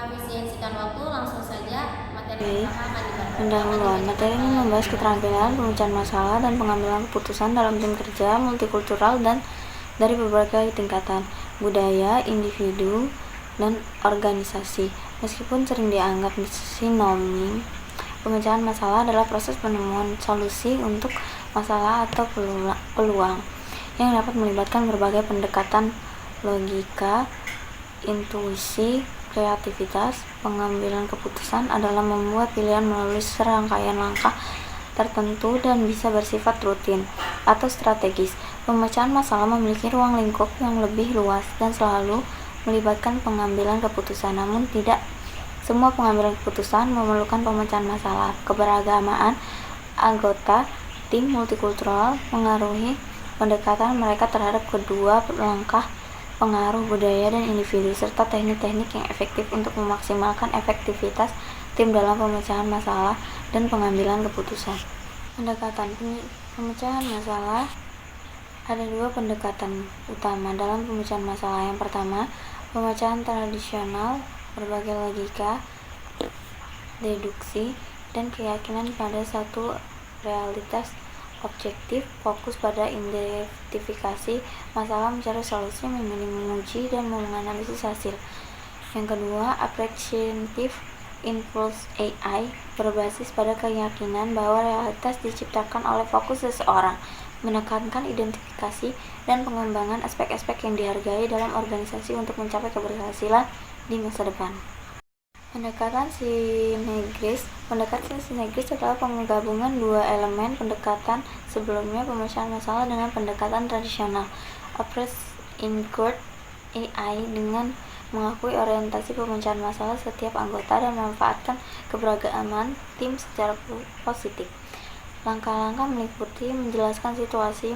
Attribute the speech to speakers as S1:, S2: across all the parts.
S1: mengefisiensikan waktu, langsung saja materi
S2: Oke,
S1: pertama akan dibahas.
S2: pendahuluan. Materi ini membahas keterampilan, pemecahan masalah, dan pengambilan keputusan dalam tim kerja multikultural dan dari berbagai tingkatan, budaya, individu, dan organisasi. Meskipun sering dianggap sinonim, pemecahan masalah adalah proses penemuan solusi untuk masalah atau peluang yang dapat melibatkan berbagai pendekatan logika, intuisi, kreativitas. Pengambilan keputusan adalah membuat pilihan melalui serangkaian langkah tertentu dan bisa bersifat rutin atau strategis. Pemecahan masalah memiliki ruang lingkup yang lebih luas dan selalu melibatkan pengambilan keputusan, namun tidak semua pengambilan keputusan memerlukan pemecahan masalah. Keberagamaan anggota tim multikultural mengaruhi pendekatan mereka terhadap kedua langkah pengaruh budaya dan individu, serta teknik-teknik yang efektif untuk memaksimalkan efektivitas tim dalam pemecahan masalah dan pengambilan keputusan. Pendekatan pemecahan masalah. Ada dua pendekatan utama dalam pemecahan masalah. Yang pertama, pemecahan tradisional, berbagai logika, deduksi, dan keyakinan pada satu realitas objektif, fokus pada identifikasi masalah, mencari solusi, memilih, menguji, dan menganalisis hasil. Yang kedua, appreciative impulse AI, berbasis pada keyakinan bahwa realitas diciptakan oleh fokus seseorang, menekankan identifikasi dan pengembangan aspek-aspek yang dihargai dalam organisasi untuk mencapai keberhasilan di masa depan. Pendekatan sinergis. Pendekatan sinergis adalah penggabungan dua elemen pendekatan sebelumnya, pemecahan masalah, dengan pendekatan tradisional. Approach include AI dengan mengakui orientasi pemecahan masalah setiap anggota dan memanfaatkan keberagaman tim secara positif. Langkah-langkah meliputi menjelaskan situasi,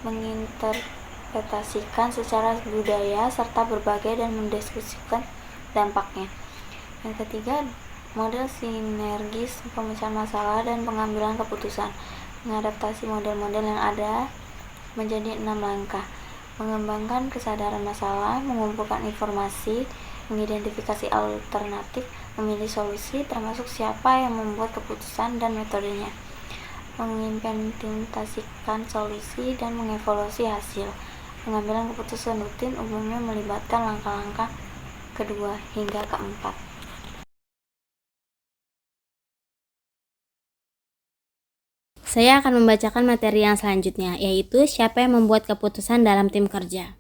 S2: menginterpretasikan secara budaya, serta berbagai dan mendiskusikan dampaknya. Yang ketiga, model sinergis pemecahan masalah dan pengambilan keputusan. Mengadaptasi model-model yang ada menjadi 6 langkah. Mengembangkan kesadaran masalah, mengumpulkan informasi, mengidentifikasi alternatif, memilih solusi, termasuk siapa yang membuat keputusan dan metodenya. Mengimplementasikan solusi dan mengevaluasi hasil. Pengambilan keputusan rutin umumnya melibatkan langkah-langkah kedua hingga keempat.
S1: Saya akan membacakan materi yang selanjutnya, yaitu siapa yang membuat keputusan dalam tim kerja.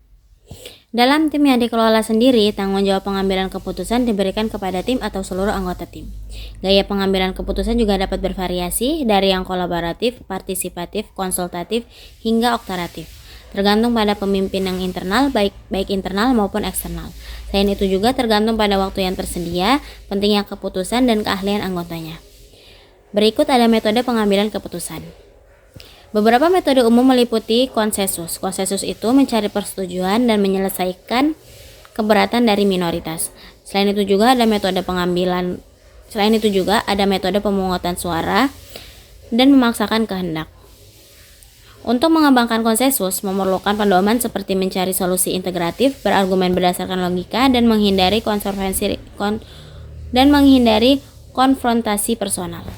S1: Dalam tim yang dikelola sendiri, tanggung jawab pengambilan keputusan diberikan kepada tim atau seluruh anggota tim. Gaya pengambilan keputusan juga dapat bervariasi dari yang kolaboratif, partisipatif, konsultatif, hingga oktaratif, tergantung pada pemimpin yang internal, baik internal maupun eksternal. Selain itu juga tergantung pada waktu yang tersedia, pentingnya keputusan, dan keahlian anggotanya. Berikut ada metode pengambilan keputusan. Beberapa metode umum meliputi konsensus. Konsensus itu mencari persetujuan dan menyelesaikan keberatan dari minoritas. Selain itu juga ada metode pemungutan suara dan memaksakan kehendak. Untuk mengembangkan konsensus memerlukan pedoman seperti mencari solusi integratif, berargumen berdasarkan logika, dan menghindari konfrontasi personal.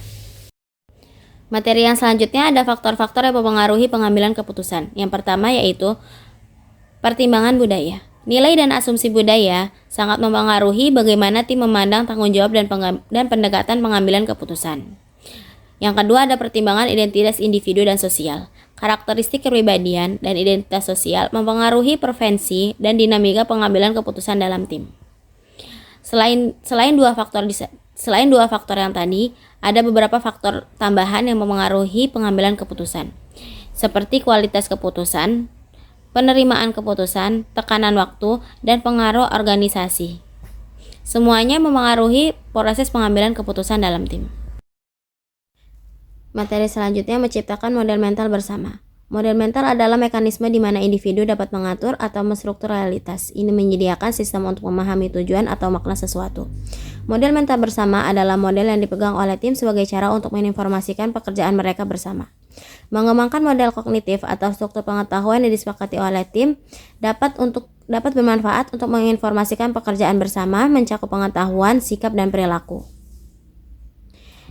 S1: Materi yang selanjutnya ada faktor-faktor yang mempengaruhi pengambilan keputusan. Yang pertama yaitu pertimbangan budaya. Nilai dan asumsi budaya sangat mempengaruhi bagaimana tim memandang tanggung jawab dan pendekatan pengambilan keputusan. Yang kedua ada pertimbangan identitas individu dan sosial. Karakteristik kepribadian dan identitas sosial mempengaruhi preferensi dan dinamika pengambilan keputusan dalam tim. Selain dua faktor yang tadi, ada beberapa faktor tambahan yang mempengaruhi pengambilan keputusan, seperti kualitas keputusan, penerimaan keputusan, tekanan waktu, dan pengaruh organisasi. Semuanya mempengaruhi proses pengambilan keputusan dalam tim. Materi selanjutnya menciptakan model mental bersama. Model mental adalah mekanisme di mana individu dapat mengatur atau menstruktur realitas. Ini menyediakan sistem untuk memahami tujuan atau makna sesuatu. Model mental bersama adalah model yang dipegang oleh tim sebagai cara untuk menginformasikan pekerjaan mereka bersama. Mengembangkan model kognitif atau struktur pengetahuan yang disepakati oleh tim dapat bermanfaat untuk menginformasikan pekerjaan bersama, mencakup pengetahuan, sikap, dan perilaku.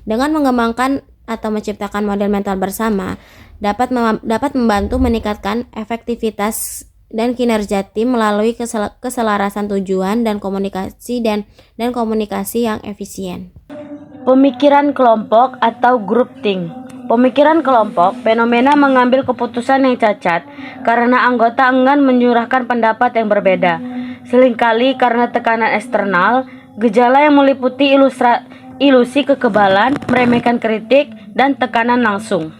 S1: Dengan mengembangkan atau menciptakan model mental bersama, dapat membantu meningkatkan efektivitas dan kinerja tim melalui keselarasan tujuan dan komunikasi yang efisien.
S3: Pemikiran kelompok atau group think. Pemikiran kelompok, fenomena mengambil keputusan yang cacat karena anggota enggan menyurahkan pendapat yang berbeda. Seringkali karena tekanan eksternal, gejala yang meliputi ilusi kekebalan, meremehkan kritik, dan tekanan langsung.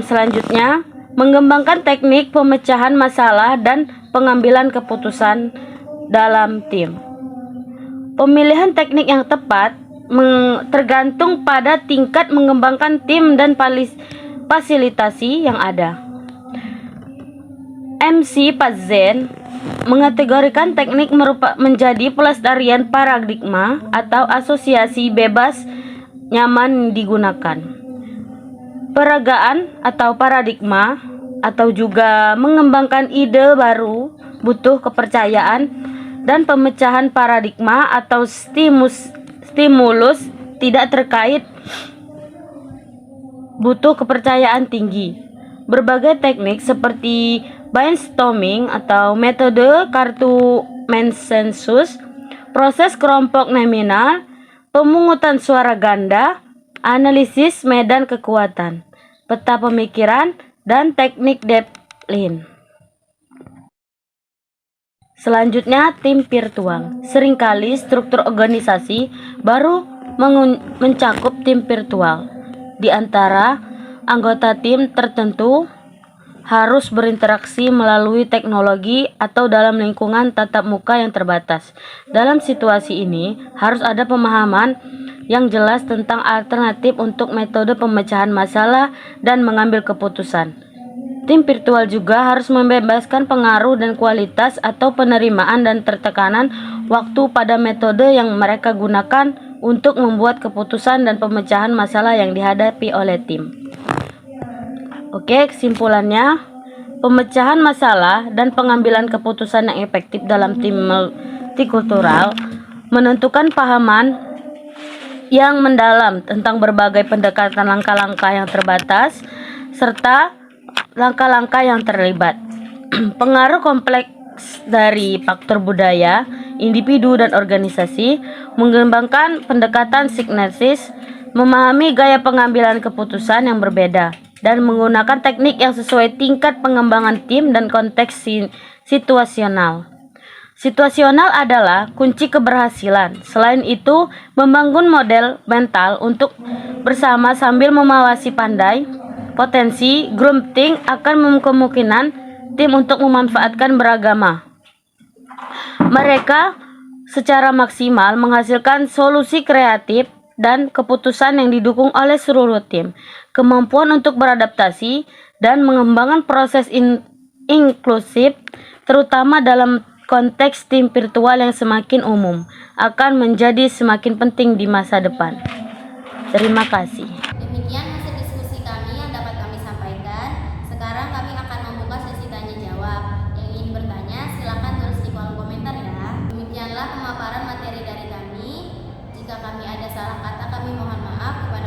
S3: Selanjutnya, mengembangkan teknik pemecahan masalah dan pengambilan keputusan dalam tim. Pemilihan teknik yang tepat tergantung pada tingkat mengembangkan tim dan fasilitasi yang ada. MC Pazen mengategorikan teknik menjadi pelestarian paradigma atau asosiasi bebas nyaman digunakan. Peragaan atau paradigma atau juga mengembangkan ide baru butuh kepercayaan dan pemecahan paradigma atau stimulus tidak terkait butuh kepercayaan tinggi. Berbagai teknik seperti brainstorming atau metode kartu konsensus, proses kelompok nominal, pemungutan suara ganda, analisis medan kekuatan, peta pemikiran, dan teknik Deplin. Selanjutnya, tim virtual. Seringkali struktur organisasi baru mencakup tim virtual. Di antara anggota tim tertentu harus berinteraksi melalui teknologi atau dalam lingkungan tatap muka yang terbatas. Dalam situasi ini, harus ada pemahaman yang jelas tentang alternatif untuk metode pemecahan masalah dan mengambil keputusan. Tim virtual juga harus membebaskan pengaruh dan kualitas atau penerimaan dan tertekanan waktu pada metode yang mereka gunakan untuk membuat keputusan dan pemecahan masalah yang dihadapi oleh tim. Oke, kesimpulannya, pemecahan masalah dan pengambilan keputusan yang efektif dalam tim multikultural menentukan pahaman yang mendalam tentang berbagai pendekatan langkah-langkah yang terbatas serta langkah-langkah yang terlibat. Pengaruh kompleks dari faktor budaya, individu, dan organisasi, mengembangkan pendekatan sinergis, memahami gaya pengambilan keputusan yang berbeda, dan menggunakan teknik yang sesuai tingkat pengembangan tim dan konteks situasional. Situasional adalah kunci keberhasilan. Selain itu, membangun model mental untuk bersama sambil memawasi pandai potensi group think akan kemungkinan tim untuk memanfaatkan beragama. Mereka secara maksimal menghasilkan solusi kreatif dan keputusan yang didukung oleh seluruh tim. Kemampuan untuk beradaptasi dan mengembangkan proses inklusif, terutama dalam konteks tim virtual yang semakin umum, akan menjadi semakin penting di masa depan. Terima kasih.
S1: Demikian hasil diskusi kami yang dapat kami sampaikan. Sekarang kami akan membuka sesi tanya jawab. Yang ingin bertanya silakan tulis di kolom komentar ya. Demikianlah pemaparan materi dari kami. Jika kami ada salah kata, kami mohon maaf kepada